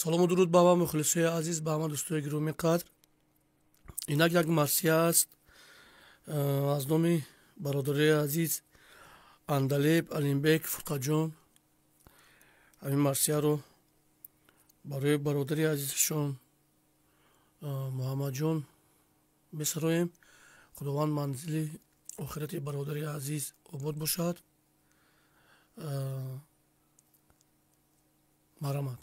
салому дуруд ба ҳама мухлисои азиз, ба ҳама дӯстои гиромии қадр. Инак як марсия аст аз номи бародари азиз Андалеб Алимбек Фурқаҷон. ҳамин марсияро барои бародари азизашон Муҳаммадҷон месароем. худованд манзили охирати бародари азиз обод бошад. марамад.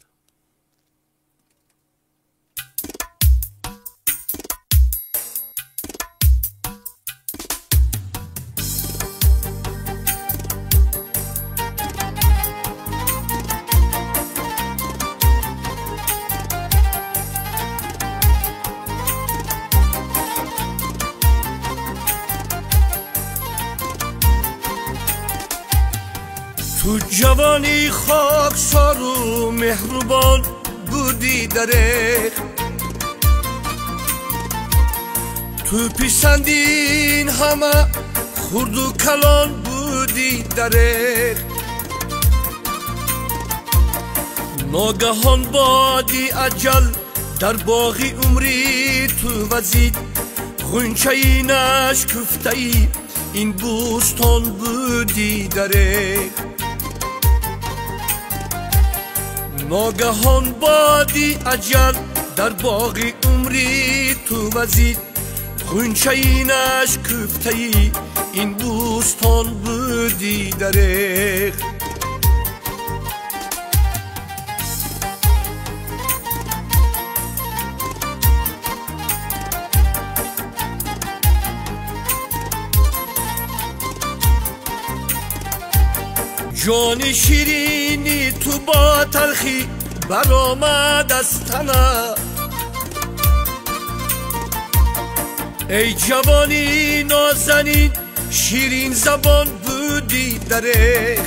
تو جوانی خاکسار و مهربان بودی درخ، تو پیسندین همه خرد و کلان بودی درخ. ناگهان بادی اجل در باغی عمری تو وزید، غنچه‌ای نشکفته‌ای این بوستان بودی درخ. ناگهان بادی اجل در باغ عمری تو وزید، غنچه‌ای نشکفته‌ای این بوستان بودی درخ. جان شیرینی تو با تلخی برآمد از تنم، ای جوانی نازنین شیرین زبان بودی درخ.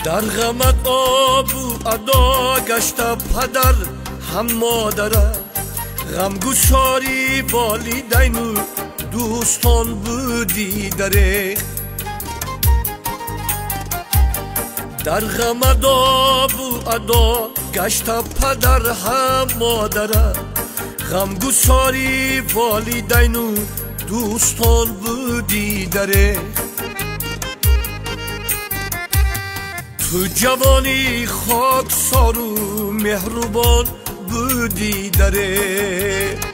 در غمت آب و ادا گشته پدر هم مادرم، غمگساری والدین و دوستان بودی درخ. در غم آب و ادا گشته پدر هم مادرم، غمگساری والدین و دوستان بودی درخ. تو جوانی خاکسار و مهربان بودی درخ.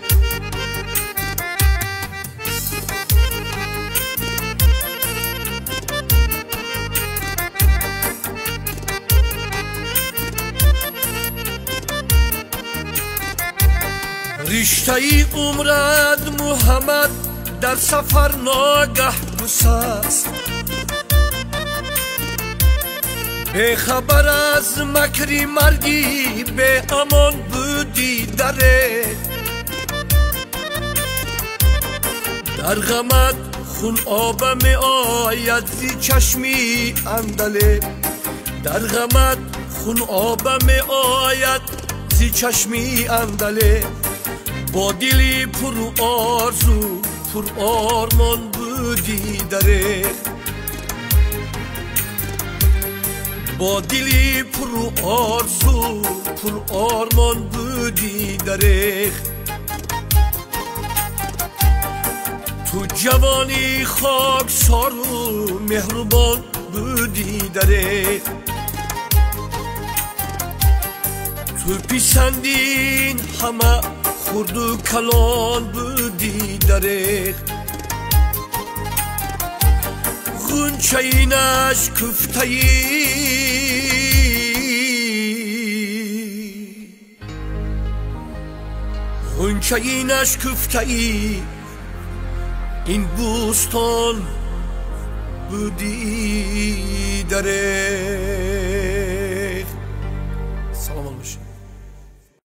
رشته ای عمرت محمد در سفر ناگه گسست، به خبر از مکری مرگی به امان بودی درخ. در غمت خون آبم آید زی چشمی اندله، در غمت خون آبم آید زی چشمی اندله. با دلی پر آرزو پر آرمان بودی درخ. با دلی پر آرزو پر آرمان بودی درخ. تو جوانی خاکسار و مهربان بودی درخ. تو پیسندین همه خرد و کلان بودی درخ. غنچه‌ای نشکفته‌ای غنچه‌ای نشکفته‌ای این بوستان بودی درخ.